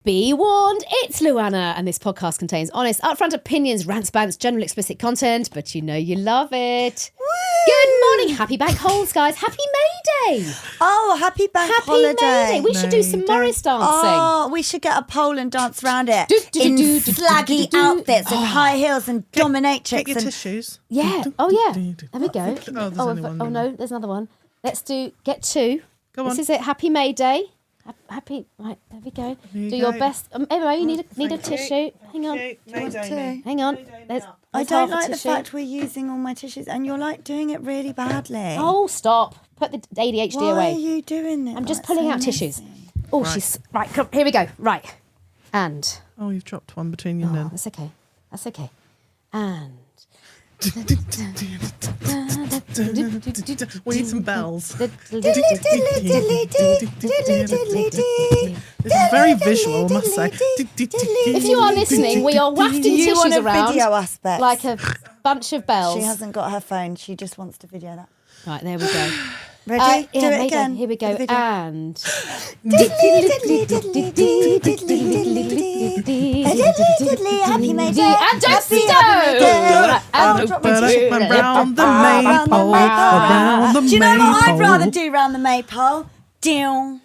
Be warned, it's Luanna, and this podcast contains honest, upfront opinions, rants, bants, general explicit content, but you know you love it. Woo! Good morning, happy bank holes, guys. Happy May Day. Oh, happy bank holiday. May Day. We should do some Morris dancing. Oh, we should get a pole and dance around it in slaggy outfits and high heels and dominatrix. Get your tissues. Yeah. Oh, yeah. There we go. Oh, there's only one. Oh, no, there's another one. Let's get two. Go on. This is it. Happy May Day. Happy, right, there we go. Do your best. Emma, you need a tissue. Hang on. Hang on. I don't like the fact we're using all my tissues and you're like doing it really badly. Oh, stop. Put the ADHD away. Why are you doing it? I'm just pulling out tissues. Oh, right. She's... Right, come, here we go. Right. And... Oh, you've dropped one between your knees. That's okay. That's okay. And... We need some bells. This is very visual, I must say. If you are listening, we are wafting tissues around video aspect. like a bunch of bells. She hasn't got her phone. She just wants to video that. Right, there we go. Ready? Do it again. Here we go. And... Happy May Day. And don't stop. Around the maypole. Do you know what I'd rather do round the maypole? Down.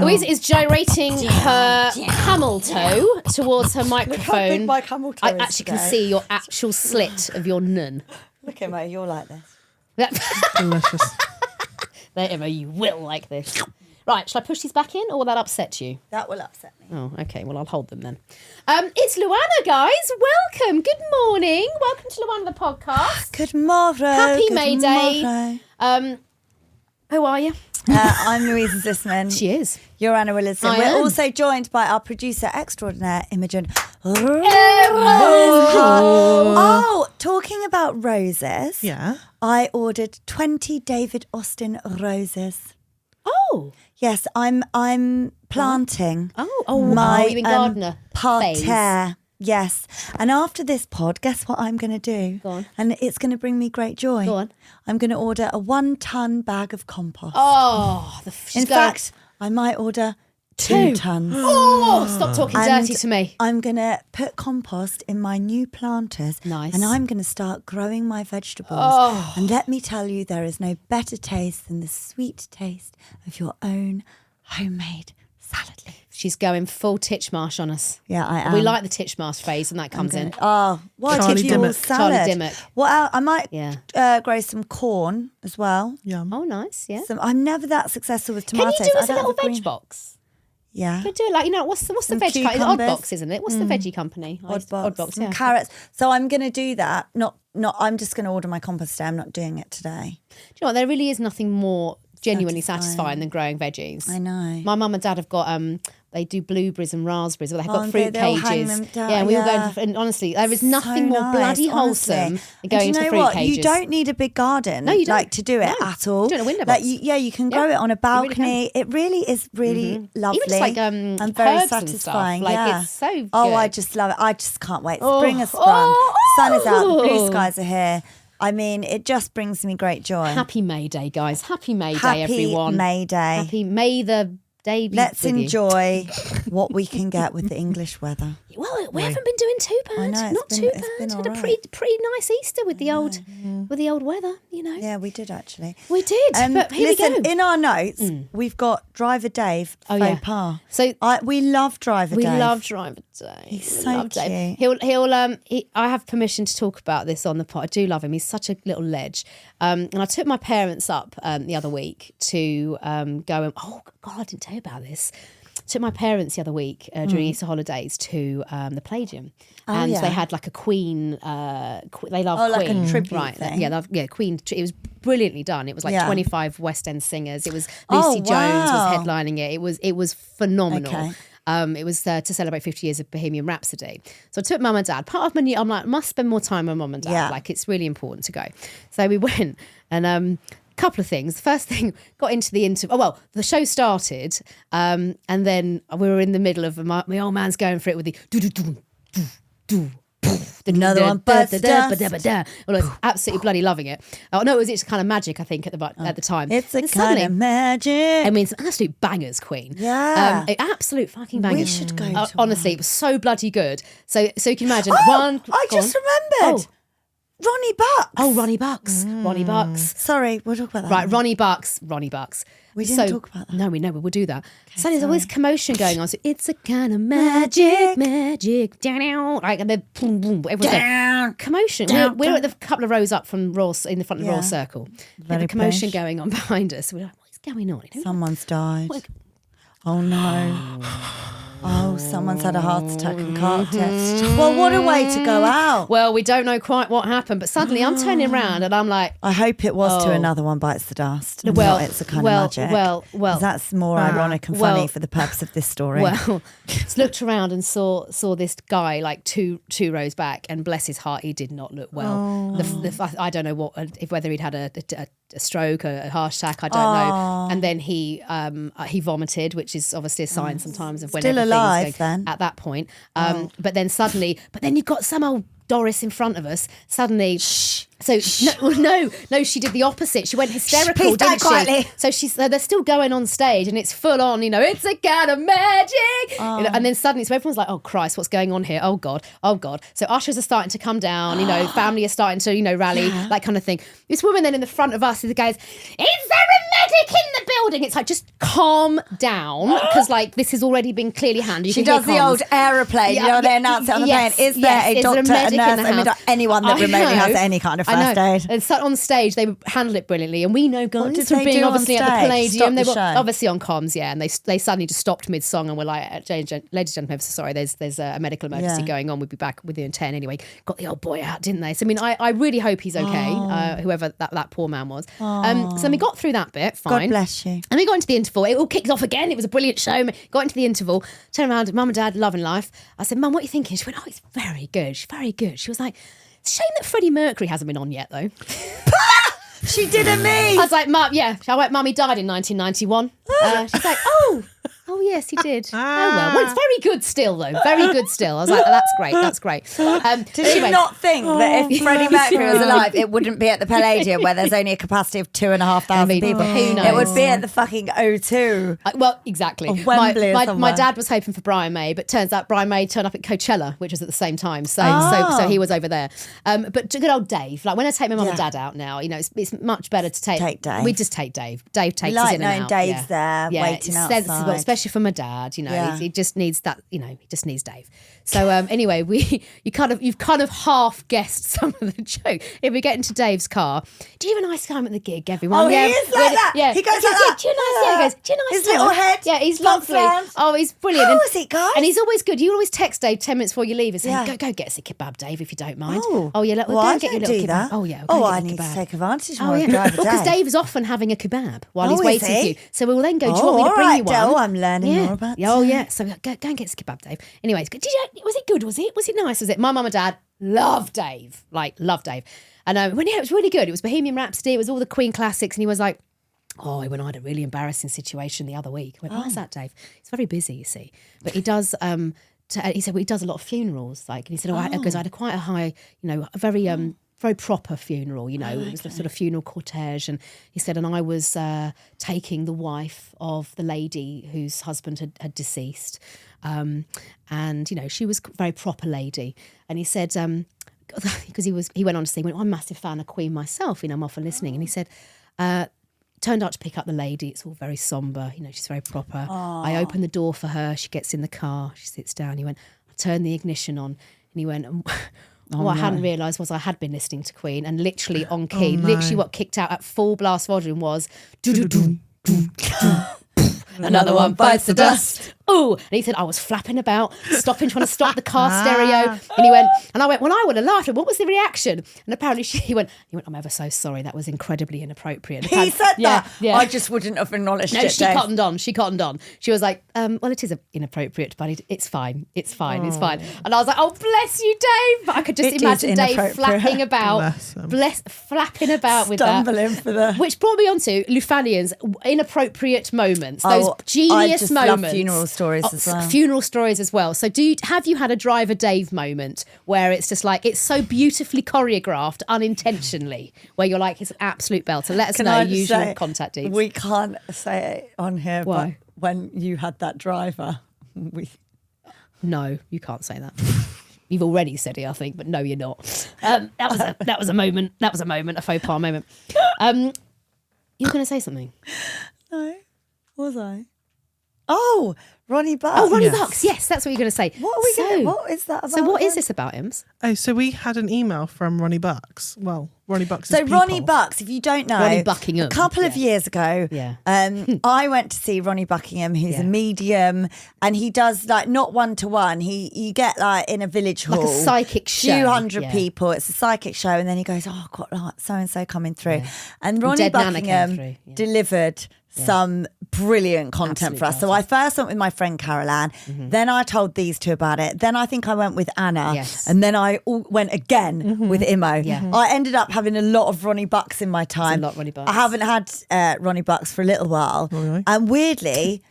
Louisa is gyrating her camel toe towards her microphone. Look how big my camel toe I is actually can today. see your actual slit of your nun. Look, Emma, you're like this. Delicious. There, Emma, you will like this. Right, shall I push these back in or will that upset you? That will upset me. Oh, okay. Well, I'll hold them then. It's Luanna, guys. Welcome. Good morning. Welcome to Luanna the podcast. Good morning. Happy May Day. Who are you? I'm Louisa Zisman. She is. You're Anna Williston. We're am. also joined by our producer extraordinaire, Imogen. Oh, talking about roses. Yeah. I ordered 20 David Austin roses. Oh. Yes, I'm planting. My you in gardener parterre. Yes. And after this pod, guess what I'm going to do? Go on. And it's going to bring me great joy. Go on. I'm going to order a 1-ton bag of compost. Oh. In fact, I might order 2 tons. Oh, stop talking dirty to me. I'm going to put compost in my new planters. Nice. And I'm going to start growing my vegetables. Oh. And let me tell you, there is no better taste than the sweet taste of your own homemade salad leaves. She's going full Titchmarsh on us. Yeah, I am. We like the Titchmarsh phase when that comes in. Oh, what Charlie if you all Dimmock. salad? Charlie Dimmock. What else? I might grow some corn as well. Yum. Oh, nice, yeah. I'm never that successful with Can tomatoes. you do us I a don't little have a green- veg box? Yeah. Can we do it like, what's the veg company? Odd cucumbers. Box, isn't it? What's the veggie company? Odd box, yeah. carrots. So I'm going to do that. I'm just going to order my compost today. I'm not doing it today. Do you know what? There really is nothing more genuinely satisfying than growing veggies. I know. My mum and dad have got they do blueberries and raspberries. They've got fruit they'll hang cages. them down, Yeah, we were yeah. going. And honestly, there is nothing So more nice, bloody honestly. wholesome than going And do to you know fruit what? cages. You don't need a big garden. No, you don't. Like to do it No. at all. Do it in a window Like box. you can grow it on a balcony. It really is really lovely. Even just like and very herbs and satisfying. stuff. Like yeah. it's so good. Oh, I just love it. I just can't wait. Spring has sprung. Sun is out. The blue skies are here. I mean, it just brings me great joy. Happy May Day, guys. Happy May Day, everyone. Happy May Day. Happy May the day be Let's with you. enjoy what we can get with the English weather. Well, we haven't been doing too bad. I know, Not it's too been bad. all Had a pretty nice Easter with the old weather, you know. Yeah, we did actually. We did. But here listen, we go. in our notes, we've got Driver Dave faux pas. So we love Driver Dave. we love Driver Dave. He's so cute. I have permission to talk about this on the pod. I do love him. He's such a little ledge. And I took my parents up the other week to go and oh God, I didn't tell you about this. Took my parents the other week during Easter holidays to the Palladium, and they had like a Queen. They love like Queen, a tribute right? thing. Yeah, Queen. It was brilliantly done. It was like 25 West End singers. It was Oh, Lucy Jones was wow. headlining it. It was phenomenal. Okay. It was to celebrate 50 years of Bohemian Rhapsody. So I took mum and dad. Part of my I'm like, must spend more time with mum and dad. Yeah. Like, it's really important to go. So we went and couple of things. The first thing, got into the interview. Oh, well, the show started and then we were in the middle of my old man's going for it with the do-do-do, do-do. Another one bites the dust. Well, I was absolutely bloody loving it. Oh no, it was just kind of magic, I think, at the time. It's a And kind suddenly, of magic. I mean, some absolute bangers, Queen. Yeah. Absolute fucking bangers. We should go to honestly, it was so bloody good. So you can imagine I just remembered. Ronnie Bucks. Oh, Ronnie Bucks. Ronnie Bucks. Sorry, we'll talk about that. Right, Ronnie Bucks. We didn't talk about that. No, we know, we'll do that. So there's always commotion going on. So it's a kind of magic. Like, and then boom, boom, everyone's going, commotion. We're at the couple of rows up from Royal, in the front of the Royal Circle. There's a commotion going on behind us. We're like, what's going on? Someone's died. Oh no. Oh, someone's had a heart attack and can't test. Well, what a way to go out. Well, we don't know quite what happened, but suddenly I'm turning around and I'm like, I hope it was to Another One Bites the Dust. Well, not It's a Kind of Magic. Well, 'Cause that's more ironic and funny for the purpose of this story. Well, just looked around and saw this guy like two rows back, and bless his heart, he did not look well. I don't know whether he'd had a stroke, a heart attack, I don't know. And then he vomited, which is obviously a sign sometimes of when Still everything's alive going then. at that point. But then you've got some old Doris in front of us. Suddenly, so no, she did the opposite. She went hysterical, Please didn't she? quietly. So they're still going on stage, and it's full on. It's a kind of magic. And then suddenly, so everyone's like, "Oh Christ, what's going on here? Oh God." So ushers are starting to come down. Family are starting to rally, that kind of thing. This woman then in the front of us is the guys. Is there a medic in the building? It's like, just calm down, because like this has already been clearly handed. She does the old aeroplane. They announce it on the plane. Is there a doctor, a nurse, anyone that remotely has any kind of first aid? And so on stage, they handled it brilliantly. And we know, guys, from being obviously at the Palladium, they were obviously on comms, and they suddenly just stopped mid-song and were like, ladies and gentlemen, sorry, there's a medical emergency going on. We'll be back within 10 anyway. Got the old boy out, didn't they? So, I mean, I really hope he's okay, whoever that poor man was. So we got through that bit, fine. God bless you. And we got into the interval. It all kicked off again. It was a brilliant show. Got into the interval, turned around, Mum and Dad, loving life. I said, Mum, what are you thinking? She went, oh, it's very good. She's very good. She was like, it's a shame that Freddie Mercury hasn't been on yet, though. She did a me. I was like, Mum, yeah. I went, Mum, he died in 1991. She's like, oh, yes, he did. Oh, well, it's very good still, though. Very good still. I was like, that's great. That's great. Did you not think that if Freddie Mercury was alive, it wouldn't be at the Palladium, where there's only a capacity of 2,500 people? Who knows? It would be at the fucking O2. Well, exactly. Wembley or my dad was hoping for Brian May, but turns out Brian May turned up at Coachella, which was at the same time. So he was over there. But good old Dave. Like when I take my mum and dad out now, it's much better to take Dave. We just take Dave. Dave takes us in and out. Like knowing Dave's there, waiting outside. Sensible, especially for my dad. He just needs that. He just needs Dave. So anyway, you've kind of half guessed some of the joke. If we get into Dave's car, do you have a nice time at the gig, everyone? Oh, he is like that. Yeah, he goes like that. Do you nice? He goes, do you nice? His little head. Yeah, he's lovely. Oh, he's brilliant. How is it, guys? And he's always good. You always text Dave 10 minutes before you leave and say, go get us a kebab, Dave, if you don't mind. Oh yeah, well, go I and get your don't little do kebab. that. Oh yeah. I need to take advantage more of Because Dave is often having a kebab while he's waiting for you. So we'll then go, do you want me to bring you one? Oh, I'm learning more about that. Oh yeah. So go and get us a kebab, Dave. Anyways, was it good? Was it nice? Was it? My mum and dad love Dave. And it was really good. It was Bohemian Rhapsody. It was all the Queen classics. And he was like, when I had a really embarrassing situation the other week. I went, why is that, Dave? He's very busy, you see. But he does. He said, he does a lot of funerals. Like, and he said, because I had quite a high, a very very proper funeral. It was a sort of funeral cortege. And he said, and I was taking the wife of the lady whose husband had deceased. And she was a very proper lady. And he said, because he went on to say, I'm a massive fan of Queen myself. I'm often listening. And he said, turned out to pick up the lady. It's all very sombre. She's very proper. I opened the door for her. She gets in the car. She sits down. He went, I turned the ignition on. And he went, what I hadn't realised was I had been listening to Queen, and literally on key, literally what kicked out at full blast volume was another one bites the dust. Ooh, and he said I was flapping about, trying to stop the car stereo. And he went, and I went, well, I would have laughed. What was the reaction? And apparently he went, I'm ever so sorry. That was incredibly inappropriate. He said that. Yeah. I just wouldn't have acknowledged it. She cottoned on. She was like, well, it is inappropriate, but it's fine. It's fine. It's fine. And I was like, oh, bless you, Dave. But I could just imagine Dave flapping about, flapping about with that. Stumbling for the... Which brought me on to Lufanian's inappropriate moments. Those genius I just moments. love funerals stories as well. Funeral stories as well. So have you had a Driver Dave moment where it's just like, it's so beautifully choreographed unintentionally, where you're like, it's an absolute belter? Let us know. Usual contact details. We can't say it on here. Why? But when you had that driver, No, you can't say that. You've already said it, I think, but no, you're not. That was a moment. That was a moment, a faux pas moment. You were going to say something? No, was I? Oh, Ronnie Bucks. Oh, Ronnie Bucks. Yes, that's what you're going to say. What is that about? So what is him? this about, Ims? Oh, so we had an email from Ronnie Bucks. Well, Ronnie Bucks. So Ronnie Bucks, if you don't know, Ronnie Buckingham. a couple of years ago, I went to see Ronnie Buckingham, who's a medium, and he does like not one-to-one. You get like in a village hall, like a psychic show, few hundred people. It's a psychic show, and then he goes, "Oh, I've got like so and so coming through," and Ronnie Dead Nana Buckingham came through. delivered some brilliant content for us. So I first went with my friend Carol Ann, then I told these two about it, then I think I went with Anna, and then I went again with Imo. I ended up having a lot of Ronnie Bucks in my time. It's a lot Ronnie Bucks. I haven't had Ronnie Bucks for a little while, and weirdly,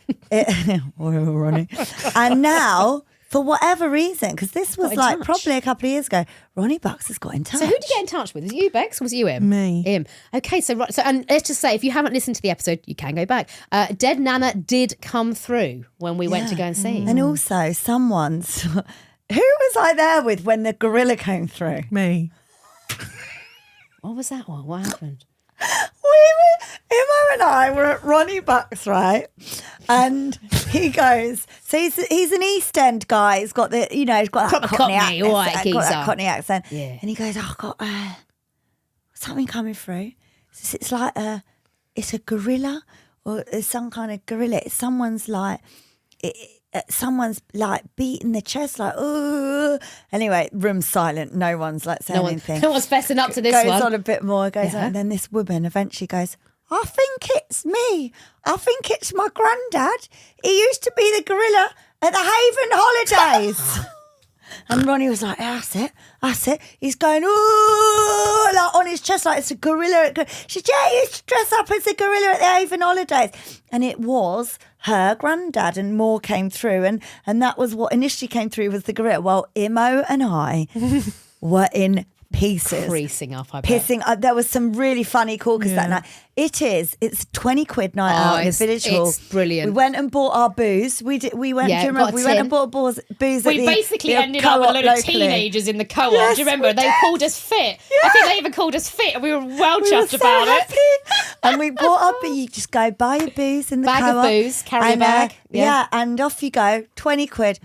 Ronnie, and now, for whatever reason, because this was like probably a couple of years ago, Ronnie Bucks has got in touch. So who did you get in touch with? Was it you, Bex, or was it you, Im? Me. Im. Okay, so and let's just say, if you haven't listened to the episode, you can go back. Dead Nana did come through when we went to go and see. And also, someone's... Who was I there with when the gorilla came through? Me. What was that one? What happened? Emma and I were at Ronnie Bucks, right? And he goes, so he's an East End guy. He's got the, he's got that Cockney accent. Got that Cockney accent. Yeah. And he goes, oh, I've got something coming through. It's like it's a gorilla, or it's some kind of gorilla. It's someone's like, beating the chest, like, ooh. Anyway, room's silent. No one's like saying anything. No one's fessing up to this goes one. Goes on a bit more, goes on. And then this woman eventually goes, I think it's me. I think it's my granddad. He used to be the gorilla at the Haven Holidays. And Ronnie was like, that's it. He's going, ooh, like on his chest, like it's a gorilla. She said, yeah, he used to dress up as a gorilla at the Haven Holidays. And it was her granddad, and more came through. And that was what initially came through, was the gorilla. Well, Imo and I were in pieces. Creasing up, I bet. Pissing up. There was some really funny corkers that night. It's 20 quid night out in the village hall. It's brilliant. We went and bought our booze. We went and bought booze at We basically ended up with a load of teenagers in the co-op. Yes, do you remember? They called us fit. Yeah. I think they even called us fit, and we were well chuffed about it. And we bought our booze. You just go buy your booze in the Bag co-op. of booze, carry a bag. Yeah, and off you go. 20 quid.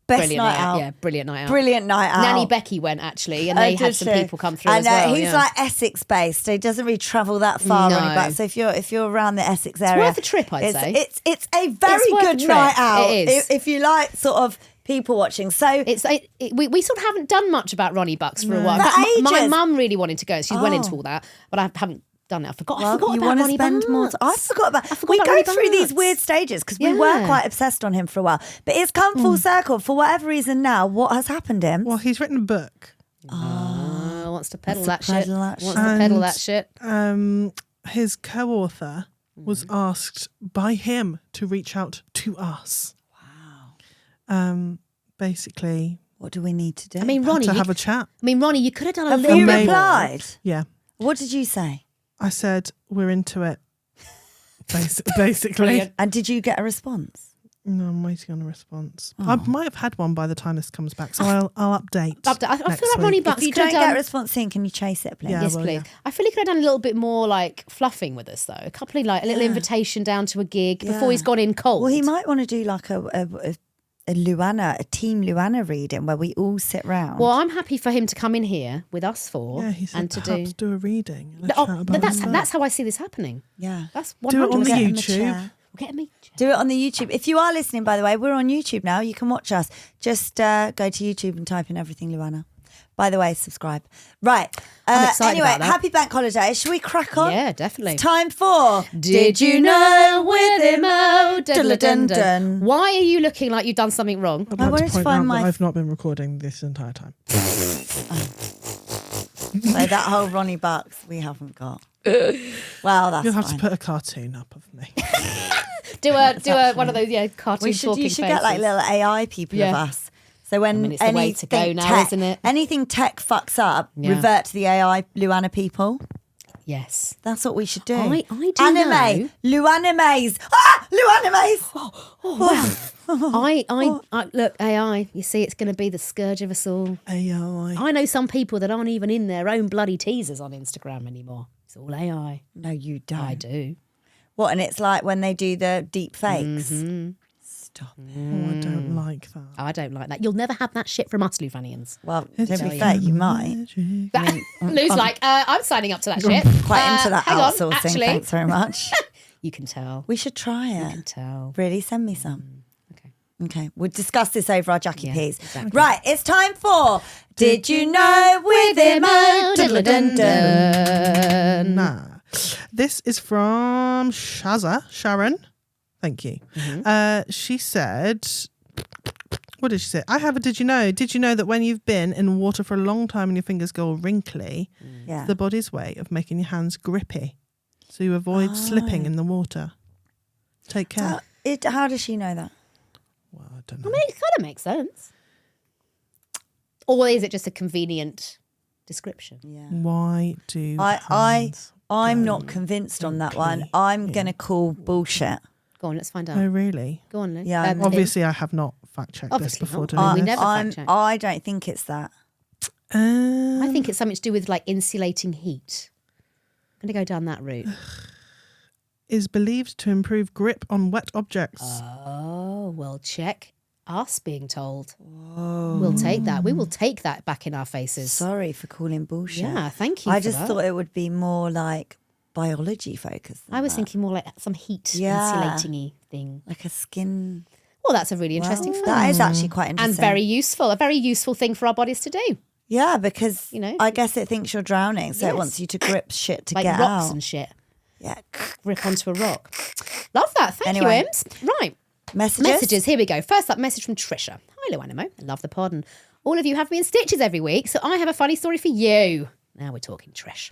Best Brilliant night out. Yeah, brilliant night out. Brilliant night out. Nanny Becky went, actually, and they had some people come through as well. He's like Essex based. He doesn't really travel that far, No. Ronnie Bucks. So if you're around the Essex area, worth a trip, I'd say. It's a very worth good a trip. night out. It is. If you like sort of people watching. So we sort of haven't done much about Ronnie Bucks for a while. For In fact, my ages. mum really wanted to go. She went into all that, but I haven't done it. I forgot you about want to Ronnie spend Bucks. more time. I forgot about. We about go Ronnie through these Bucks. weird stages because we were quite obsessed on him for a while, but it's come full circle. For whatever reason, now what has happened to him? Well, he's written a book. Wants to peddle that Wants to shit. peddle that Wants to peddle that shit. His co-author was asked by him to reach out to us. Wow. Basically, What do we need to do? I mean, Ronnie, to have a chat. You could have done a have little you bit more. replied? Yeah. What did you say? I said, we're into it. Basically. And did you get a response? No, I'm waiting on a response. I might have had one by the time this comes back, so I'll update. I feel like Ronnie Bucks If you could have don't get done... a response soon, can you chase it, please? Yeah. Yes, well, please. yeah. I feel he could have done a little bit more like fluffing with us, though. A couple of a little invitation down to a gig before he's gone in cold. Well, he might want to do like a Luanna, a team Luanna reading where we all sit round. Well, I'm happy for him to come in here with us four Yeah, he said and to perhaps do a reading. and a Oh, chat about but his book. that's how I see this happening. Yeah. That's 100%. Do it on the Get in the YouTube. chair. Get me. Do it on the YouTube. If you are listening, by the way, we're on YouTube now. You can watch us. Just go to YouTube and type in everything Luanna. By the way, subscribe. Right. I'm excited anyway, about that. happy bank holiday. Shall we crack on? Yeah, definitely. It's time for Did you know with Imo? Dun-dun-dun-dun. Why are you looking like you've done something wrong? I'd I like wanted to to point find out my- that I've not been recording this entire time. So that whole Ronnie Bucks we haven't got. Well, that's You'll have fine. to put a cartoon up of me. Do one of those cartoon talking You should get like faces. little AI people of Yeah. us. So when it's the way to go now, tech, isn't it? anything tech fucks up, Yeah. revert to the AI Luanna people. Yes. That's what we should do. I do Anime, Luanimes. Luanimes. I look, AI, you see, it's going to be the scourge of us all. AI. I know some people that aren't even in their own bloody teasers on Instagram anymore. It's all AI. No, you don't. I do. What? And it's like when they do the deep fakes. Mm-hmm. Stop it. Oh, I don't like that. I don't like that. You'll never have that shit from us, Lufanians. Well, It's to be tell fair, you. you might. Lou's like, I'm signing up to that shit. Quite into that hang on, outsourcing. actually. Thanks very much. You can tell. We should try You it. can tell. Really, send me some. Okay. Okay, we'll discuss this over our Jackie Yeah, P's. exactly. Right, it's time for Did You Know With Imo? Diddle-dun-dun. Nah. This is from Sharon. Thank you. She said, what did she say? I have a did you know? Did you know that when you've been in water for a long time and your fingers go all wrinkly, Yeah. it's the body's way of making your hands grippy. So you avoid slipping in the water. Take care. How does she know that? Well, I don't know. I mean, it kind of makes sense. Or is it just a convenient description? Yeah. Why do hands I'm go not convinced on that one. wrinkly? I'm going to call bullshit. Go on, let's find out. Oh, really? Go on, Lou. Yeah, Obviously, I have not fact-checked this Obviously before not. doing We this. never fact check. I don't think it's that. I think it's something to do with like insulating heat. I'm going to go down that route. Is believed to improve grip on wet objects. Oh, well, check us being told. We'll take that. We will take that back in our faces. Sorry for calling bullshit. Yeah, thank you I for just that. thought it would be more like biology focused. than I was that. thinking more like some heat Yeah. insulating-y thing. Like a skin. Well, that's a really interesting Well, fact. that is actually quite And interesting. very useful. A very useful thing for our bodies to do. Yeah, because You know? I guess it thinks you're drowning, so it Yes. wants you to grip shit to Like get rocks out. and shit. Yeah. Rip onto a rock. Love that. Thank Anyway. you, Ems. Right. Messages? Here we go. First up, message from Trisha. Hi, Luanna. I love the pod. And all of you have me in stitches every week, so I have a funny story for you. Now we're talking, Trish.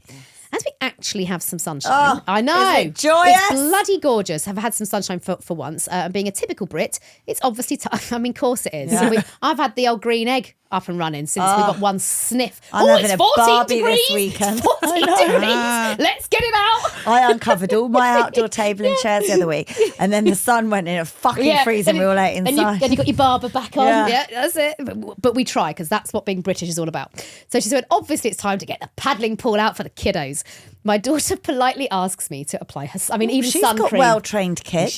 As we actually have some sunshine. I know. is it joyous? It's bloody gorgeous. I've had some sunshine for once. And being a typical Brit, it's obviously I mean, of course it is. Yeah. So I've had the old green egg up and running since we got one sniff. I'm having it's a 14 Barbie degrees. this weekend. 14 degrees. Let's get it out. I uncovered all my outdoor table and chairs the other week, and then the sun went in a fucking freeze and we all ate inside. Then you got your barber back on. Yeah. Yeah, that's it. But we try because that's what being British is all about. So she said, obviously it's time to get the paddling pool out for the kiddos. My daughter politely asks me to apply her, even She's sun got cream. well-trained kids.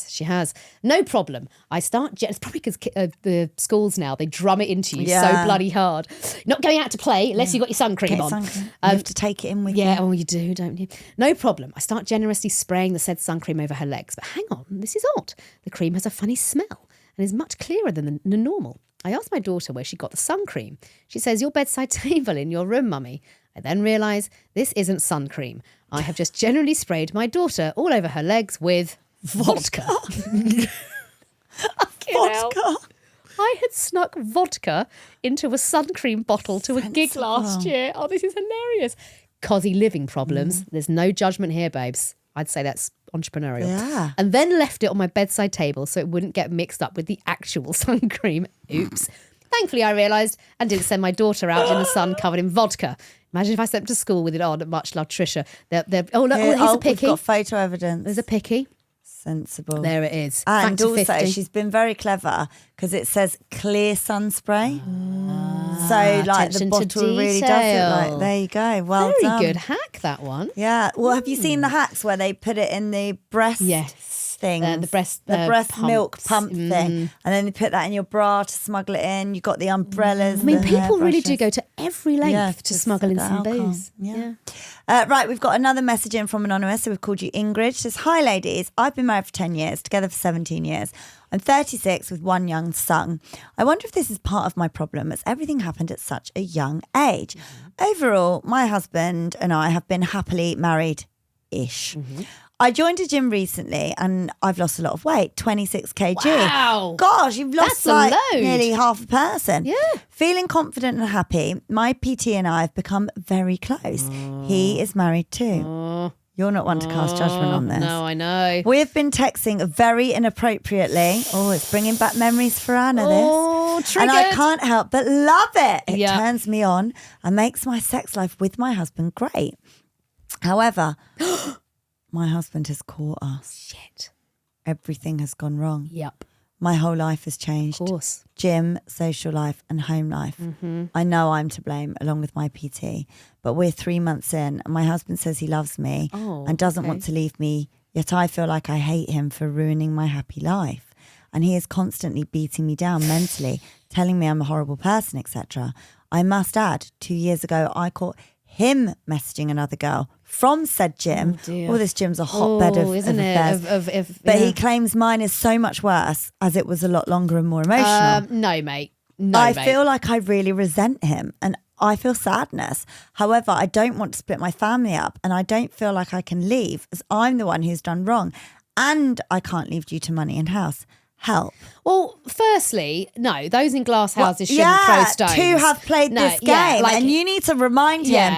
She has. No problem. I start, it's probably because the schools now, they drum it into you Yeah. so bloody hard. Not going out to play unless you've got your sun cream Get on. sun cream. You have to take it in with Yeah, you. oh, you do, don't you? No problem. I start generously spraying the said sun cream over her legs. But hang on, this is odd. The cream has a funny smell and is much clearer than the normal. I asked my daughter where she got the sun cream. She says, your bedside table in your room, mummy. I then realise this isn't sun cream. I have just generally sprayed my daughter all over her legs with vodka. Vodka. I had snuck vodka into a sun cream bottle to a gig last year. Oh, this is hilarious. Cosy living problems. There's no judgment here, babes. I'd say that's entrepreneurial. Yeah. And then left it on my bedside table so it wouldn't get mixed up with the actual sun cream. Oops. Thankfully, I realised and didn't send my daughter out in the sun covered in vodka. Imagine if I sent them to school with it on. Much love, Trisha. Oh, look, here's a We've picky. got photo evidence. There's a picky. Sensible. There it is. And Factor also, 50. she's been very clever because it says clear sun spray. So, like, the attention to bottle really does it. Like, detail. there you go. Well Very done. good hack, that one. Yeah. Well, have you seen the hacks where they put it in the breast thing? The breast milk pumps. pump thing. And then they put that in your bra to smuggle it in. You've got the umbrellas. I mean, the people really do hairbrushes. go to every length Yeah, to just smuggle in the some alcohol. booze. Yeah. Right, we've got another message in from Anonymous. So we've called you Ingrid. She says, hi, ladies. I've been married for 10 years, together for 17 years. I'm 36 with one young son. I wonder if this is part of my problem as everything happened at such a young age. Overall, my husband and I have been happily married ish. I joined a gym recently and I've lost a lot of weight, 26 kg. Wow. Gosh, you've lost That's a load. nearly half a person. Yeah. Feeling confident and happy, my PT and I have become very close. He is married too. You're not one to cast judgment on this. No, I know. We've been texting very inappropriately. Oh, it's bringing back memories for Anna, this. Triggered. And I can't help but love it. It Yeah. turns me on and makes my sex life with my husband great. However, my husband has caught us. Shit. Everything has gone wrong. Yep. My whole life has changed. Of course. Gym, social life and home life. I know I'm to blame along with my PT, but we're 3 months in and my husband says he loves me and doesn't want to leave me, yet I feel like I hate him for ruining my happy life. And he is constantly beating me down mentally, telling me I'm a horrible person, etc. I must add, 2 years ago, I caught him messaging another girl from said gym. dear. This gym's a hotbed of isn't affairs. it? But he claims mine is so much worse as it was a lot longer and more emotional. No, mate. No, I mate. feel like I really resent him and I feel sadness. However, I don't want to split my family up and I don't feel like I can leave as I'm the one who's done wrong and I can't leave due to money and house. Help. Well, firstly, no, those in glass houses shouldn't throw stones. To have played this game, and you need to remind him.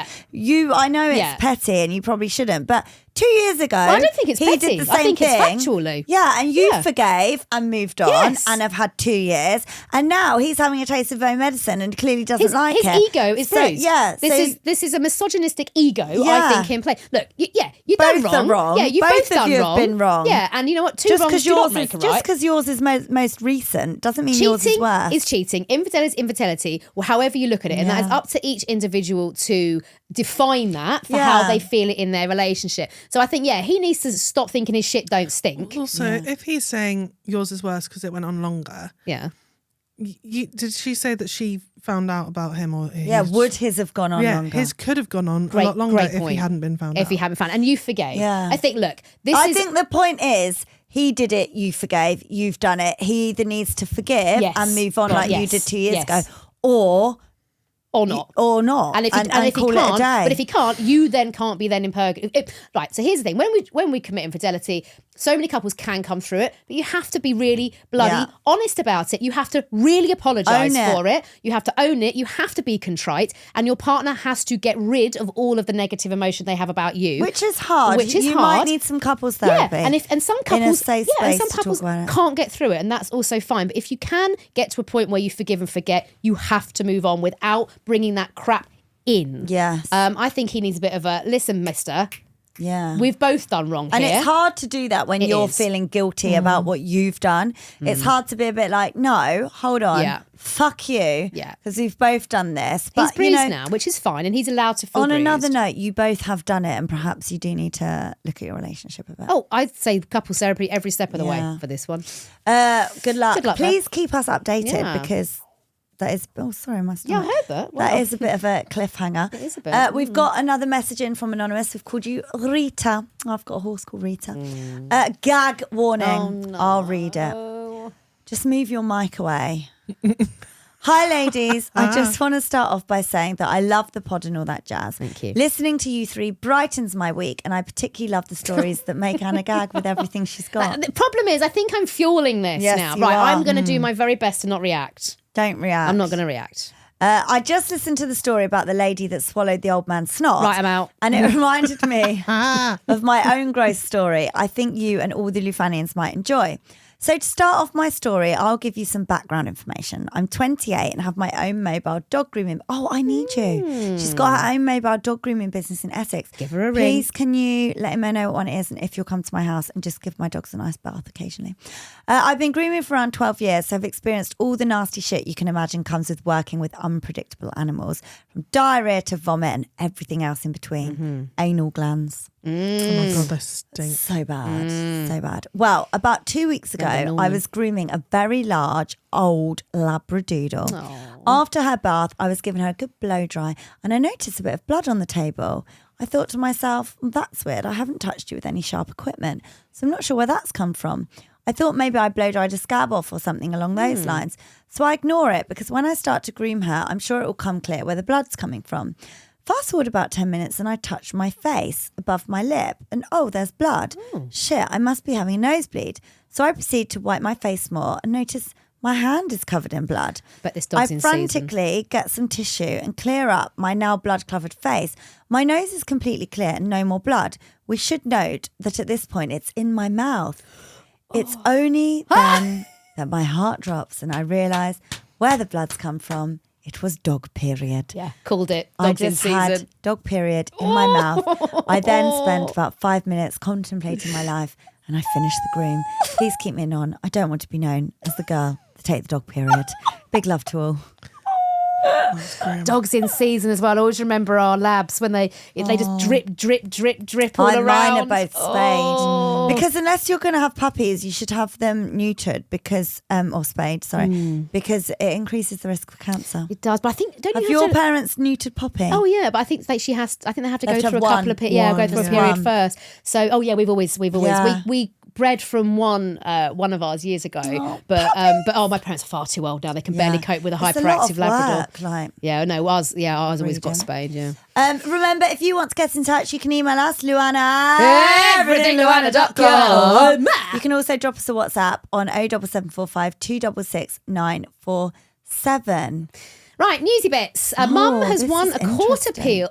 I know it's petty, and you probably shouldn't. But 2 years ago, I don't think it's he petty. did the I same think it's thing. factual, Lou. Yeah, and you forgave and moved on, Yes. and have had 2 years, and now he's having a taste of own medicine, and clearly doesn't His like it. His ego is bruised. This is a misogynistic ego, I think, in play. Look, you've both done wrong. are wrong. Yeah, you both done of you wrong. have been wrong. Yeah, and you know what? Two Just wrongs because do not yours make a is right. just because yours is most recent doesn't mean yours is worse. Cheating is cheating. Infidelity is infidelity. Well, however you look at it, and that is up to each individual to define that for how they feel it in their relationship. So I think, he needs to stop thinking his shit don't stink. Also, if he's saying yours is worse because it went on longer, did she say that she found out about him or his? Would his have gone on longer? His could have gone on a lot longer if he hadn't been found out. If he hadn't found, and you forgave. Yeah. I think. Look, I think the point is he did it, you forgave, you've done it. He either needs to forgive and move on like you did 2 years ago, or not. And if he call can't, it a day. but if he can't, you then can't be then in purgatory. Right. So here's the thing: when we commit infidelity, so many couples can come through it, but you have to be really bloody honest about it. You have to really apologise for it. You have to own it. You have to be contrite, and your partner has to get rid of all of the negative emotion they have about you, which is hard. You might need some couples therapy. Yeah, and some couples, some couples can't get through it, and that's also fine. But if you can get to a point where you forgive and forget, you have to move on without bringing that crap in. Yes. I think he needs a bit of a listen, mister. Yeah. We've both done wrong and here. it's hard to do that when you're feeling guilty about what you've done. It's hard to be a bit like, no, hold on. Fuck you. Yeah. Because we've both done this. But, he's bruised now, which is fine, and he's allowed to feel on bruised. another note, you both have done it, and perhaps you do need to look at your relationship a bit. Oh, I'd say couples therapy every step of the way for this one. Good luck. Good luck, Please keep us updated because that is. Oh, sorry, my stomach. I heard that. That is a bit of a cliffhanger. It is a bit. We've got another message in from Anonymous. We've called you Rita. I've got a horse called Rita. Gag warning. Oh, no. I'll read it. Just move your mic away. Hi, ladies. I just want to start off by saying that I love the pod and all that jazz. Thank you. Listening to you three brightens my week, and I particularly love the stories that make Anna gag with everything she's got. The problem is, I think I'm fueling this now. you Right, are. I'm going to do my very best to not react. Don't react. I'm not going to react. I just listened to the story about the lady that swallowed the old man's snot. Right, I'm out. And it reminded me of my own gross story I think you and all the Lufanians might enjoy. So to start off my story, I'll give you some background information. I'm 28 and have my own mobile dog grooming. Oh, I need you. She's got her own mobile dog grooming business in Essex. Give her a ring. Please, can you let him know what one it is and if you'll come to my house and just give my dogs a nice bath occasionally. I've been grooming for around 12 years, so I've experienced all the nasty shit you can imagine comes with working with unpredictable animals, from diarrhea to vomit and everything else in between. Anal glands. Oh my God, they stink. So bad, so bad. Well, about 2 weeks ago, I was grooming a very large, old Labradoodle. After her bath, I was giving her a good blow dry and I noticed a bit of blood on the table. I thought to myself, that's weird. I haven't touched you with any sharp equipment, so I'm not sure where that's come from. I thought maybe I blow dried a scab off or something along those lines. So I ignore it because when I start to groom her, I'm sure it will come clear where the blood's coming from. Fast forward about 10 minutes and I touch my face above my lip and there's blood. Shit, I must be having a nosebleed. So I proceed to wipe my face more and notice my hand is covered in blood. But this dog's in I season. frantically get some tissue and clear up my now blood-covered face. My nose is completely clear and no more blood. We should note that at this point it's in my mouth. It's only then that my heart drops and I realise where the blood's come from. It was dog period. Yeah, called it. I Dogs in just season. had dog period in my mouth. I then spent about 5 minutes contemplating my life and I finished the groom. Please keep me on. I don't want to be known as the girl to take the dog period. Big love to all. Dogs in season as well. I always remember our labs when they just drip all around. Mine are both spayed. Because unless you're going to have puppies, you should have them neutered because, or spayed, sorry, because it increases the risk of cancer. It does, but I think Have your parents neutered Poppy? Oh yeah, but I think they have to go through a couple of go through a period first. So we've always we bred from one of ours years ago, but my parents are far too old now. They can barely cope with a hyperactive Labrador. Ours always got spayed. Yeah. Remember, if you want to get in touch, you can email us, Luanna. everythingluanna.com. You can also drop us a WhatsApp on 07745 266 947. Right, newsy bits. Mum has this won is a court interesting. appeal.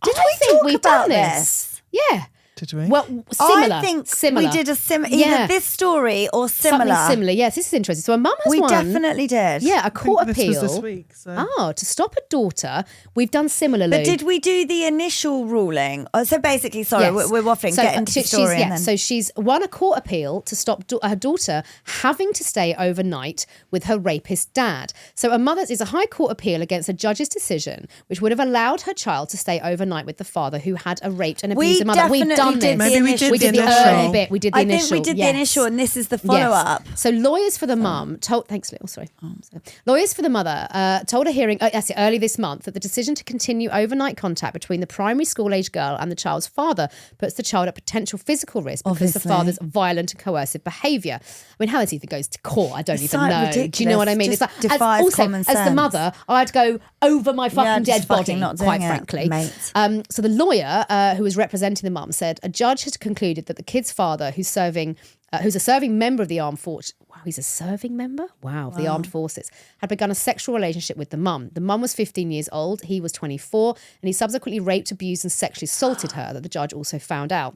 Did I we think talk we've about done this? Yeah. Did we? Well, similar. I think similar. we did a similar, Yeah. either this story or similar. Something similar. Yes, this is interesting. So a mum has We won. definitely did. Yeah, a court This appeal. was this week. So. To stop a daughter. We've done similarly. But did we do the initial ruling? So basically, sorry, Yes. we're waffling. So, Get into the story. And then. So she's won a court appeal to stop her daughter having to stay overnight with her rapist dad. So a mother's is a high court appeal against a judge's decision, which would have allowed her child to stay overnight with the father who had raped and abused her mother. We've definitely done did this. the Maybe we did We did the initial. early bit. We did the I initial. think we did yes. the initial, and this is the follow-up. Yes. So lawyers for the mum told. Thanks, Lil. Sorry. Lawyers for the mother told a hearing early this month that the decision to continue overnight contact between the primary school-age girl and the child's father puts the child at potential physical risk because the Obviously. father's violent and coercive behaviour. I mean, how this even goes to court, I don't It's even like know. ridiculous. Do you know what I mean? Just It's like defies common as the sense. mother, I'd go over my fucking just dead fucking body, not doing quite it, frankly. mate. So the lawyer who was representing the mum said a judge has concluded that the kid's father, who's a serving member of the armed force. Wow, he's a serving member? Wow, of the armed forces. Had begun a sexual relationship with the mum. The mum was 15 years old. He was 24. And he subsequently raped, abused and sexually assaulted her, that the judge also found out.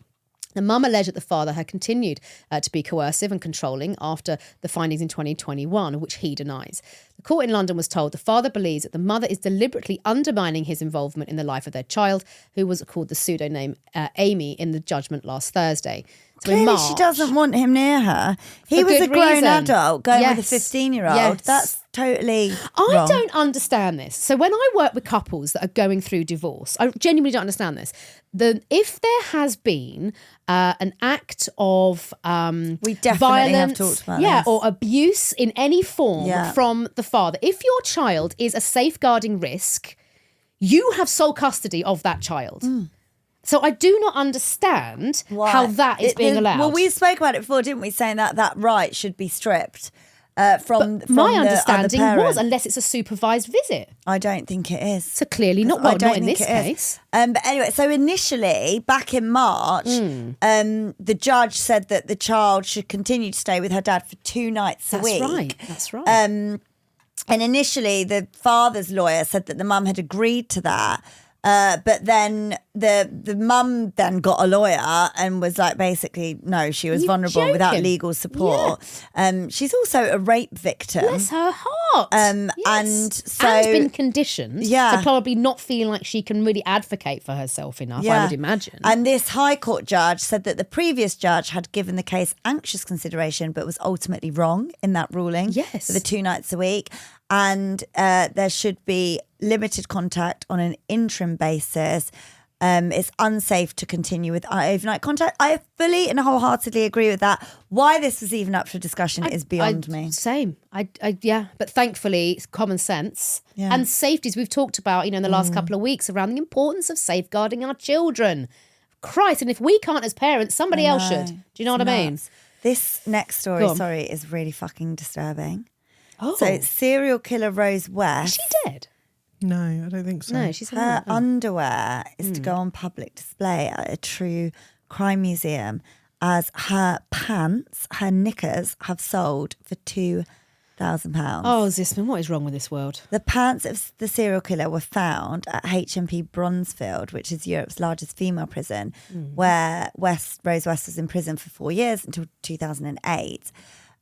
The mum alleged that the father had continued to be coercive and controlling after the findings in 2021, which he denies. The court in London was told the father believes that the mother is deliberately undermining his involvement in the life of their child, who was called the pseudonym Amy in the judgment last Thursday. So in Clearly, March, she doesn't want him near her. He For was a good grown reason. adult going with a Yes. 15-year-old. Yes. That's totally I wrong. don't understand this. So when I work with couples that are going through divorce, I genuinely don't understand this. If there has been an act of We definitely have violence, talked about this. or abuse in any form Yeah. from the father, if your child is a safeguarding risk, you have sole custody of that child. So I do not understand how that is being allowed. Well, we spoke about it before, didn't we? Saying that right should be stripped from My the understanding other was, parent. unless it's a supervised visit. I don't think it is. So clearly not. I Well, don't not in think this it is. case. But anyway, so initially, back in March, the judge said that the child should continue to stay with her dad for 2 nights a week. That's right. And initially, the father's lawyer said that the mum had agreed to that. But then the mum then got a lawyer and was like, basically, no, she was You're vulnerable without joking. legal support. She's also a rape victim. Bless her heart. And so- and been conditioned. Yeah. So probably not feeling like she can really advocate for herself enough, I would imagine. And this High Court judge said that the previous judge had given the case anxious consideration, but was ultimately wrong in that ruling. Yes. For the 2 nights a week. And there should be limited contact on an interim basis. It's unsafe to continue with overnight contact. I fully and wholeheartedly agree with that. Why this was even up for discussion is beyond me. Same. But thankfully, it's common sense Yeah. and safety, as we've talked about, in the last couple of weeks, around the importance of safeguarding our children. Christ, and if we can't as parents, somebody else should. Do you know what I mean? Nuts. This next Go story, on. sorry, is really fucking disturbing. Oh, So serial killer Rose West. is she dead? No, I don't think so. No, she's Her underwear is to go on public display at a true crime museum, as her pants, her knickers, have sold for £2,000. Oh, Zisman, what is wrong with this world? The pants of the serial killer were found at HMP Bronzefield, which is Europe's largest female prison, where Rose West was in prison for 4 years until 2008.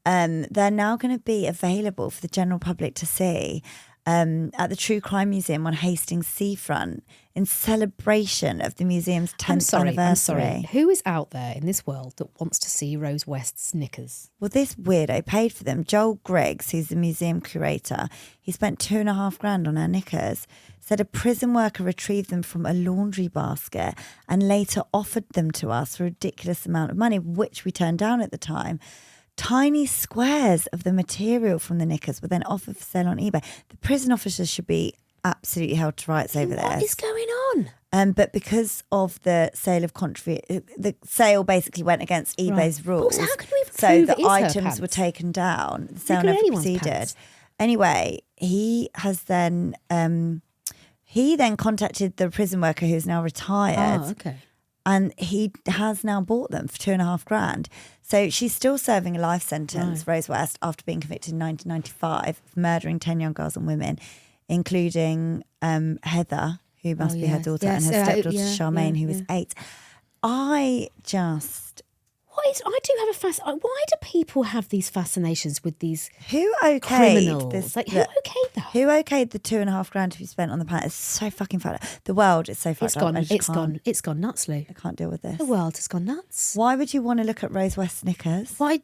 They're now going to be available for the general public to see at the True Crime Museum on Hastings Seafront in celebration of the museum's 10th anniversary. I'm sorry. Who is out there in this world that wants to see Rose West's knickers? Well, this weirdo paid for them. Joel Griggs, who's the museum curator, he spent $2,500 on her knickers, said a prison worker retrieved them from a laundry basket and later offered them to us for a ridiculous amount of money, which we turned down at the time. Tiny squares of the material from the knickers were then offered for sale on eBay. The prison officers should be absolutely held to rights over this. What is going on? But because of the sale of the sale basically went against eBay's rules. Also, how can we even so prove the it is her items pants? were taken down. The They sale could be never anyone's proceeded. pants. Anyway, he has then contacted the prison worker who's now retired. Oh, okay. And he has now bought them for $2,500. So she's still serving a life sentence, Rose West, after being convicted in 1995 of murdering 10 young girls and women, including Heather, who must be her daughter, and her stepdaughter Charmaine, who was 8. I do have a fascination. Why do people have these fascinations with these who okayed criminals? this? Like, who okayed that? Who okayed the $2,500 to be spent on the pants? It's so fucking fucked up. The world is so fucked up. It's gone nuts, Lou. I can't deal with this. The world has gone nuts. Why would you want to look at Rose West knickers? Why?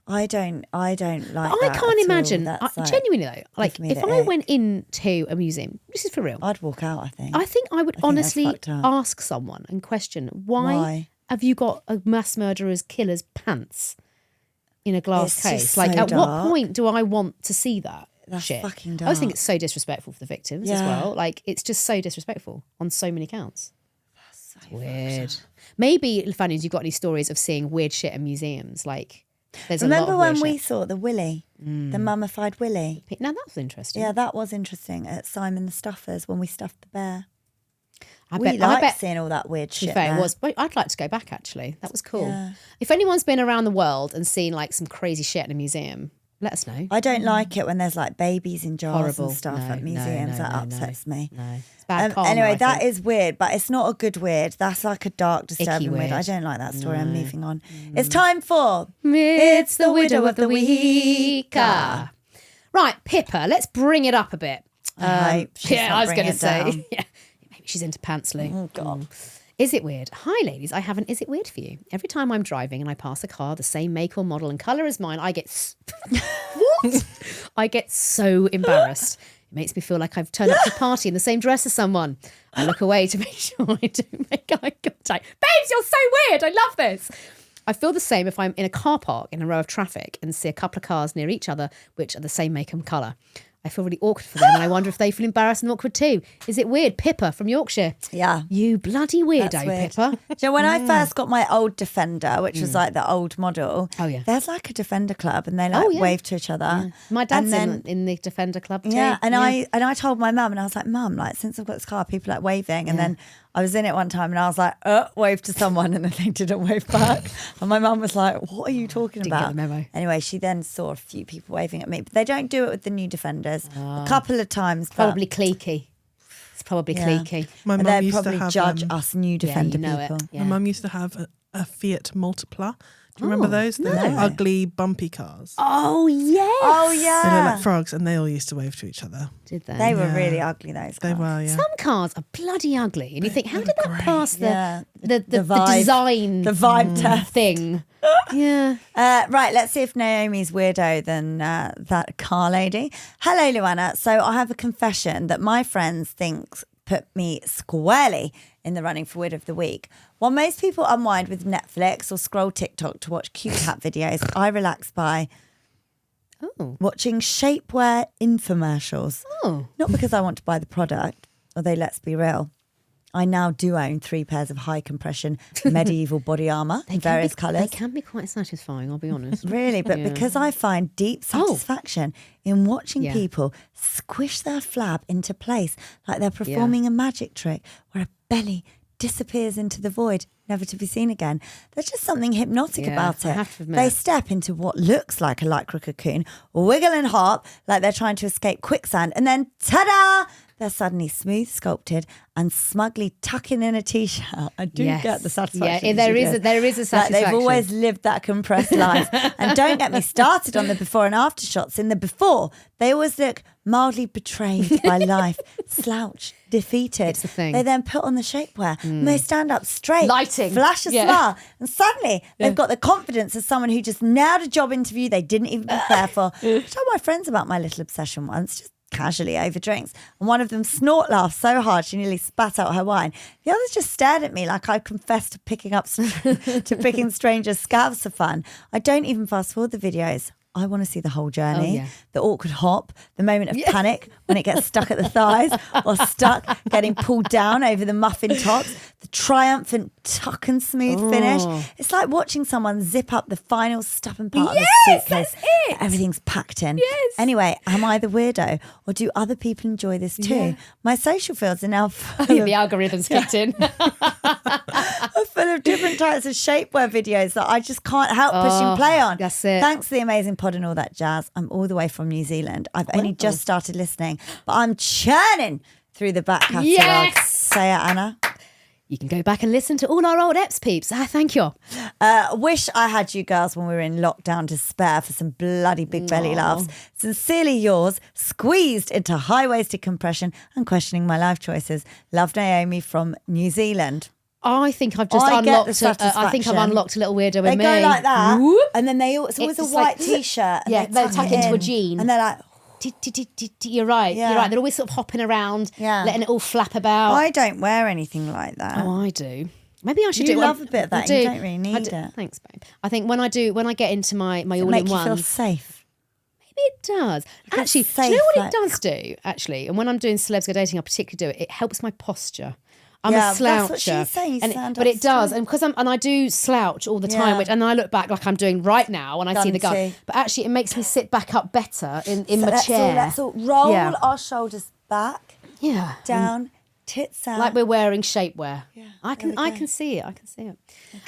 I don't like I that can't at imagine. all. That's Genuinely though, like me if the I ick. went into a museum, this is for real. I'd walk out, I think I would that's honestly fucked up. ask someone and question why have you got a mass murderer's killer's pants in a glass It's case? just Like, so at what dark. point do I want to see that That's shit? fucking I always think dark. it's so disrespectful for the victims as Yeah. well. Like, it's just so disrespectful on so many counts. It's weird. Maybe, Fanny, you've got any stories of seeing weird shit in museums? Like, there's Remember a lot of when weird we shit. saw the Willy, the mummified Willy? Now that was interesting. Yeah, that was interesting at Simon the Stuffer's when we stuffed the bear. I We bet liked seeing all that weird To be shit. fair, it there. was. Wait, I'd like to go back actually. That was cool. Yeah. If anyone's been around the world and seen like some crazy shit in a museum, let us know. I don't like it when there's like babies in jars Horrible. and stuff No, at museums. no, that no, upsets me. No, it's bad karma, Anyway, I that think. is weird, but it's not a good weird. That's like a dark, disturbing weird. weird. I don't like that story. I'm moving on. It's time for It's the widow of the week. Right, Pippa. Let's bring it up a bit. I hope she's not I was bringing going to it say. down. Yeah, maybe she's into pants, Lou. Oh God. Is it weird? Hi, ladies. I have an Is It Weird for you. Every time I'm driving and I pass a car the same make or model and colour as mine, I get what? I get so embarrassed. It makes me feel like I've turned up to a party in the same dress as someone. I look away to make sure I don't make eye contact. Babes, you're so weird. I love this. I feel the same if I'm in a car park in a row of traffic and see a couple of cars near each other which are the same make and colour. I feel really awkward for them and I wonder if they feel embarrassed and awkward too. Is it weird? Pippa from Yorkshire. Yeah. You bloody weirdo, That's weird. Pippa. Do you know, when I first got my old Defender, which was like the old model, Oh, yeah. there's like a Defender club and they like yeah. wave to each other. My dad's And then- in the Defender Club too. Yeah, and I told my mum, and I was like, Mum, like since I've got this car, people like waving, and then I was in it one time, and I was like, wave to someone, and then they didn't wave back, and my mum was like, what are you talking Didn't get about? the memo. Anyway, she then saw a few people waving at me, but they don't do it with the new Defenders. A couple of times, but Probably cliquey. It's probably cliquey. My mum they'd used to probably have judge us new Defender you know it. people. Yeah. my mum used to have a Fiat Multipla. Do you remember those? They're no. ugly, bumpy cars. Oh, yes. Oh They look yeah, like frogs, and they all used to wave to each other. Did they? they were really ugly. Those They cars. were, yeah. Some cars are bloody ugly. And you think, how did that pass Yeah. the vibe. design The vibe test. thing? Yeah. Right, let's see if Naomi's weirdo than that car lady. Hello, Luanna. So I have a confession that my friends think put me squarely in the running for Weird of the Week. While most people unwind with Netflix or scroll TikTok to watch cute cat videos, I relax by Oh. watching Shapeware infomercials. Oh. Not because I want to buy the product, although let's be real, I now do own 3 pairs of high compression medieval body armour in various colours. They can be quite satisfying, I'll be honest. Really, but because I find deep satisfaction in watching people squish their flab into place like they're performing a magic trick where a belly disappears into the void, never to be seen again. There's just something hypnotic about it. I have to admit. They step into what looks like a lycra cocoon, wiggle and hop like they're trying to escape quicksand, and then ta-da! They're suddenly smooth sculpted and smugly tucking in a t-shirt. I do get the satisfaction. Yeah, there is a satisfaction. Like they've always lived that compressed life. And don't get me started on the before and after shots. In the before, they always look mildly betrayed by life, slouched, defeated. It's the thing. They then put on the shapewear and they stand up straight, lighting, flash a smile, and suddenly they've got the confidence of someone who just nailed a job interview they didn't even prepare for. I told my friends about my little obsession once, just casually over drinks, and one of them snort laughed so hard she nearly spat out her wine. The others just stared at me like I confessed to picking strangers' scabs for fun. I don't even fast forward the videos. I want to see the whole journey, the awkward hop, the moment of panic when it gets stuck at the thighs or stuck getting pulled down over the muffin tops, the triumphant tuck and smooth finish. It's like watching someone zip up the final stubborn part of a suitcase. That's it. Everything's packed in. Yes. Anyway, am I the weirdo or do other people enjoy this too? Yeah. My social fields are now full The algorithms kicked in. full of different types of shapewear videos that I just can't help pushing play on. That's it. Thanks to the amazing pod and all that jazz. I'm all the way from New Zealand. I've only just started listening, but I'm churning through the back catalogue. Yes! Say it, Anna. You can go back and listen to all our old eps, peeps. Thank you. Wish I had you girls when we were in lockdown to spare for some bloody big belly laughs. Sincerely yours, squeezed into high-waisted compression and questioning my life choices. Love, Naomi from New Zealand. I think I've just unlocked. I think I've unlocked a little weirdo in me. They go like that, Whoop. and then it's always a It's white like, t-shirt. And yeah, they tuck it into a jean. and they're like, You're right. Yeah. You're right. They're always sort of hopping around, Yeah. letting it all flap about. I don't wear anything like that. Oh, I do. Maybe I should You do. love a bit of that. I do. You don't really need it. Thanks, babe. I think when I get into my Make you feel all-in-ones, safe. maybe it does. Actually, do you know safe, what like- it does do? Actually, and when I'm doing celebs go dating, I particularly do it. It helps my posture. I'm Yeah, a sloucher, that's what she's saying, you and stand but up it does, straight. and because I do slouch all the time, Yeah. and I look back like I'm doing right now when I see the gun. Gunty. But actually, it makes me sit back up better in So my chair. Let's all roll Yeah. our shoulders back, Yeah, down, tits out. like we're wearing shapewear. Yeah, I there we can see it. I can see it.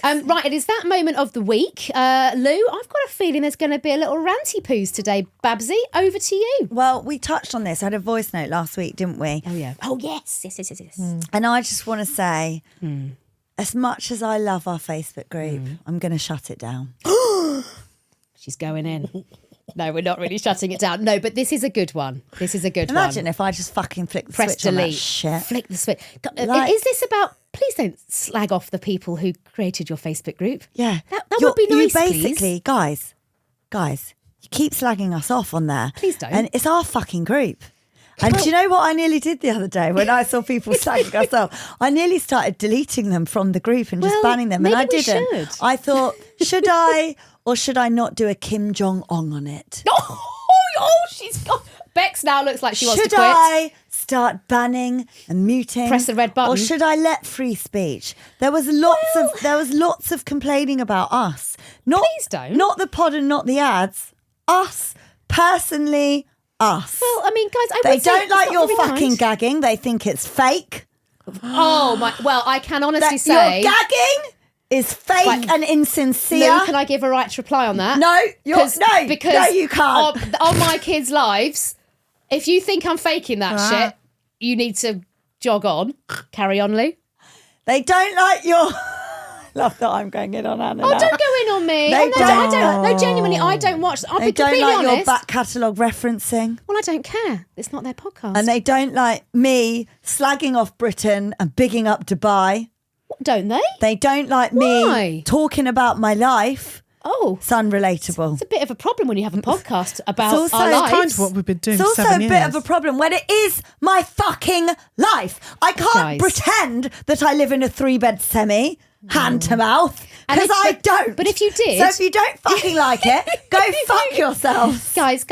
Right, it is that moment of the week. Lou, I've got a feeling there's going to be a little ranty poos today. Babsy, over to you. Well, we touched on this. I had a voice note last week, didn't we? Oh yeah. Oh yes. And I just want to say, as much as I love our Facebook group, I'm going to shut it down. She's going in. No, we're not really shutting it down. No, but this is a good one. Imagine if I just fucking flick the Press switch on that delete. shit. Flick the switch. Like- Is this about? Please don't slag off the people who created your Facebook group. Yeah. That would be nice, You basically, please. guys, you keep slagging us off on there. Please don't. And it's our fucking group. And do you know what I nearly did the other day when I saw people slagging us off? I nearly started deleting them from the group and just Well, banning them. And I maybe we didn't. should. I thought, should I or should I not do a Kim Jong-un on it? She's got. Bex now looks like she wants Should to quit. I start banning and muting? Press the red button. Or should I let free speech? There was lots of complaining about us. Please don't. Not the pod and not the ads. Us. Personally, us. Well, I mean, guys, They would say don't it's like not your very fucking kind. gagging. They think it's fake. Oh my! Well, I can honestly That say. your gagging is fake Right. and insincere. Lou, can I give a right to reply on that? No, because you can't. On my kids' lives, if you think I'm faking that shit, you need to jog on. Carry on, Lou. They don't like your... Love that I'm going in on Anna Oh, now. don't go in on me. They I don't. don't. No, genuinely, I don't watch. I'll They be don't completely like honest. your back catalogue referencing. Well, I don't care. It's not their podcast. And they don't like me slagging off Britain and bigging up Dubai. Don't they? They don't like Why? me talking about my life. Oh, It's unrelatable. it's a bit of a problem when you have a podcast about also our lives. Kind of what we've been doing It's for also 7 a years. bit of a problem when it is my fucking life. I can't Guys. pretend that I live in a 3-bed semi hand to mouth. And Because I don't. But if you did... So if you don't fucking like it, go fuck yourself. Guys,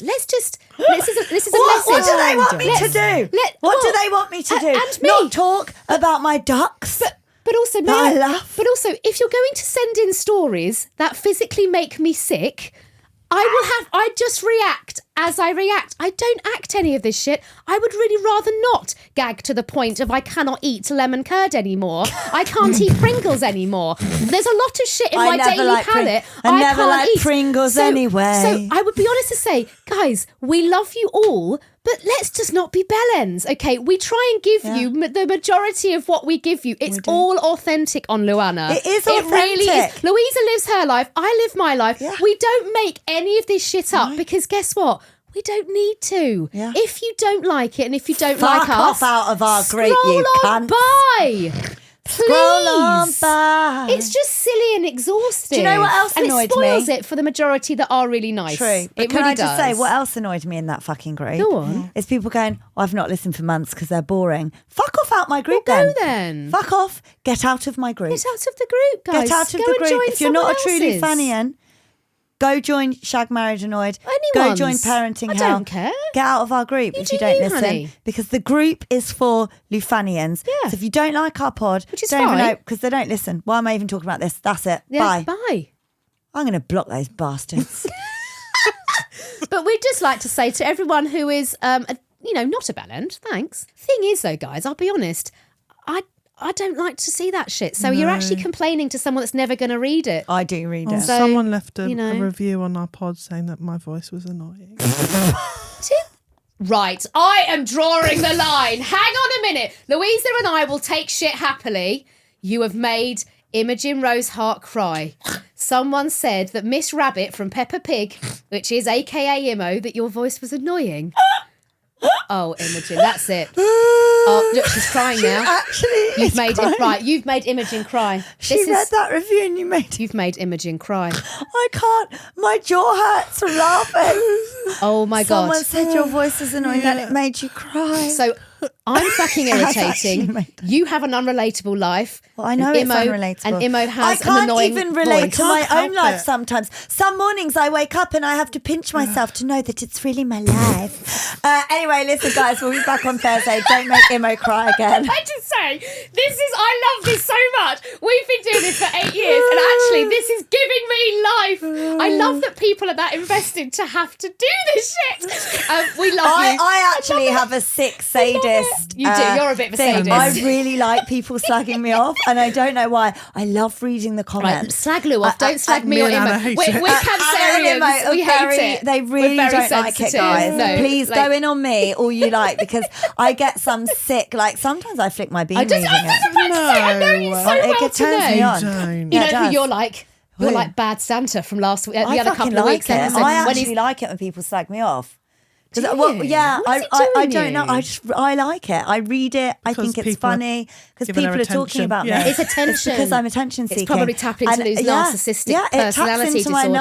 let's just... This is a message. What do they want me to do? What do they want me to do? And me. Not talk about my ducks. But also, I love. But also, if you're going to send in stories that physically make me sick, I just react as I react. I don't act any of this shit. I would really rather not gag to the point of I cannot eat lemon curd anymore. I can't eat Pringles anymore. There's a lot of shit in my daily palate. I never can't like eat. Pringles anyway. So I would be honest to say, guys, we love you all, but let's just not be bellends, okay? We try and give you the majority of what we give you. It's all authentic on Luanna. It is authentic. It really is. Louisa lives her life. I live my life. Yeah. We don't make any of this shit up because guess what? We don't need to. Yeah. If you don't like it and if you don't like us, off out of our group, scroll you on cunts. by. Please. Scroll on by. It's just silly and exhausting. Do you know what else annoyed me? And it spoils it for the majority that are really nice. True. But It can really I just does. say what else annoyed me in that fucking group? Go on. Is people going, I've not listened for months because they're boring. Fuck off out my group Well, go then. Fuck off. Get out of my group. Get out of the group, guys. Get out of Go the and group. join If you're not a someone truly else's. Fanian, go join Shag Married Annoyed. Go Anyone's. join Parenting I Hell. don't care. Get out of our group You if do you don't you, listen. honey. Because the group is for Lufanians. Yeah. So if you don't like our pod, Which is don't even fine. know because they don't listen. Why am I even talking about this? That's it. Yeah, Bye. bye. I'm going to block those bastards. But we'd just like to say to everyone who is, not a bellend, thanks. Thing is, though, guys, I'll be honest, I don't like to see that shit. So you're actually complaining to someone that's never going to read it. I do read it. So, Someone left a you know. review on our pod saying that my voice was annoying. Right, I am drawing the line. Hang on a minute. Louisa and I will take shit happily. You have made Imogen Roseheart cry. Someone said that Miss Rabbit from Peppa Pig, which is AKA Imo, that your voice was annoying. Oh, Imogen, that's it. Oh, look, she's crying now. You've made it right. You've made Imogen cry. She read that review and You've made Imogen cry. I can't. My jaw hurts from laughing. Oh my God. Someone said your voice is annoying and it made you cry. So I'm fucking That's irritating. actually made- You have an unrelatable life. Well, I know and it's unrelatable. And Imo has I can't an annoying even relate voice. to my Can't own help life it. sometimes. Some mornings I wake up and I have to pinch myself to know that it's really my life. Anyway, listen, guys, we'll be back on Thursday. Don't make Imo cry again. I just say, I love this so much. We've been doing this for 8 years, and actually, this is giving me life. I love that people are that invested to have to do this shit. We love you. I actually have a sick sadist. You do. You're a bit of a thing. sadist. I really like people slagging me off, and I don't know why. I love reading the Right, comments. slag Lou off. Don't slag me or me and Imo. Anna hate We're it. Cancerians. We hate it. They We're really very don't like it, sensitive. guys. No, Please like- go in on me all you like, because I get some sick. Like sometimes I flick my bean. I just- reading I it. I know you so It well turns to know. me on. Don't. You Yeah, it know who does. you're like? You're Who? like Bad Santa from last week, the I other fucking couple of like weeks. it. episode, I when actually he's- like it when people slag me off. Do Well, you? yeah, What is it I doing don't know. you? I like it. I read it. I Because think it's people are funny because giving people her are talking attention. about Yeah. me. It's attention. because I'm attention seeking. It's probably tapping into Lou's narcissistic personality disorder.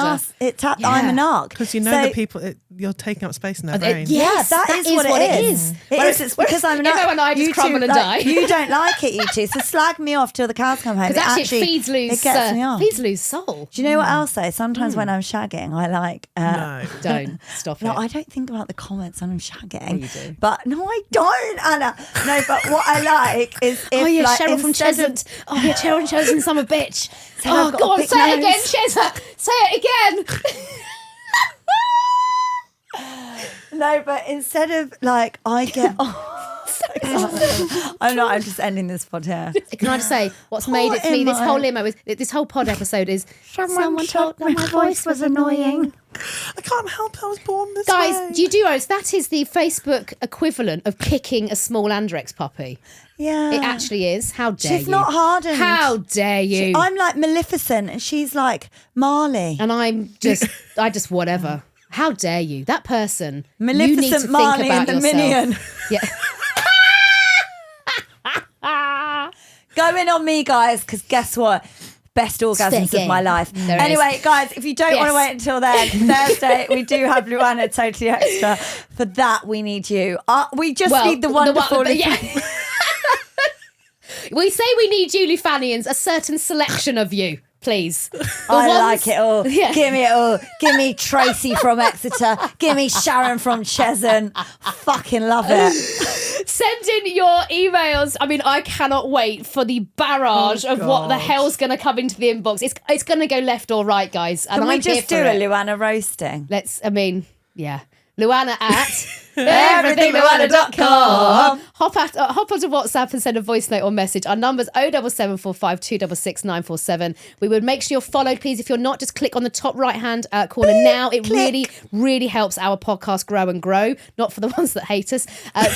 I'm a narc. Because you know So- the people, you're taking up space in their brain. Yes, that is what it is. It Whereas- is. It's because I'm a narc. Imo and I just You crumble two, and die. You don't like it, you two. So slag me off till the cows come home. Because actually, it feeds It gets me off. Lou's soul. Do you know what else though? Sometimes when I'm shagging, I like. No. Don't stop No, it. I don't think about the comments when I'm shagging. you do. But no, I don't, Anna. No, but what I like is if Oh yeah, like, Cheryl from instead of- Cheshunt. Oh yeah, Cheryl from Cheshunt, son of a bitch. Said Oh, I've got go a on, big say it again, nose. Cheshunt. Say it again. No, but instead of like, I get. I'm not. I'm just ending this pod here. Can I just say what's made it for me? This whole limo is this whole pod episode is someone told me my voice was annoying. I can't help it, I was born this Guys, way. do you do realize that is the Facebook equivalent of kicking a small Andrex puppy? Yeah, It actually is. How dare She's you? not hardened. How dare you? I'm like Maleficent, and she's like Marley. And I just whatever. How dare you? That person. you need Maleficent to Marley think about and the yourself. Minion. Yeah. Go in on me, guys, because guess what? Best orgasms Fair of my game. life. There it Anyway, guys, if you don't want to wait until then, Thursday we do have Luanna Totally Extra. For that, we need you. We just need the wonderful. yeah. We say we need Julifanians, a certain selection of you, please. I like it all. Yeah. Give me it all. Give me Tracy from Exeter. Give me Sharon from Cheshunt. Fucking love it. Send in your emails. I mean, I cannot wait for the barrage of what the hell's going to come into the inbox. It's going to go left or right, guys. And Can we I'm just do here for a it. Luanna roasting? Yeah. Luanna at everythingluanna.com. Hop onto WhatsApp and send a voice note or message. Our number's 07745 266 947. We would make sure you're followed, please. If you're not, just click on the top right-hand corner now. It really, really helps our podcast grow and grow. Not for the ones that hate us.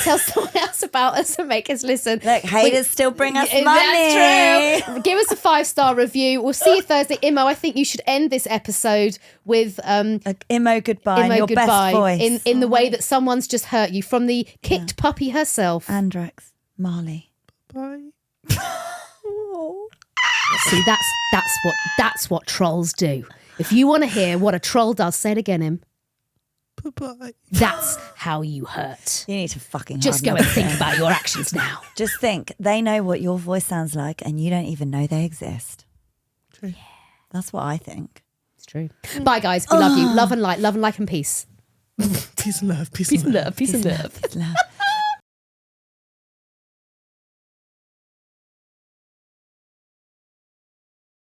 Tell someone else about us and make us listen. Look, haters still bring us money. That's true. Give us a 5-star review. We'll see you Thursday. Imo, I think you should end this episode with Imo goodbye. Imo Your goodbye best voice. in the way that someone's just hurt you, from the kicked puppy herself. Andrex Marley. Bye. See, that's what trolls do. If you want to hear what a troll does, say it again, Im. Bye-bye. That's how you hurt. You need to fucking Just go harden and up think again. about your actions now. Just think, they know what your voice sounds like and you don't even know they exist. True. That's what I think. It's true. Bye, guys. We love you. Love and light, and peace. Peace and love. Peace and love. Peace and love. Peace and love.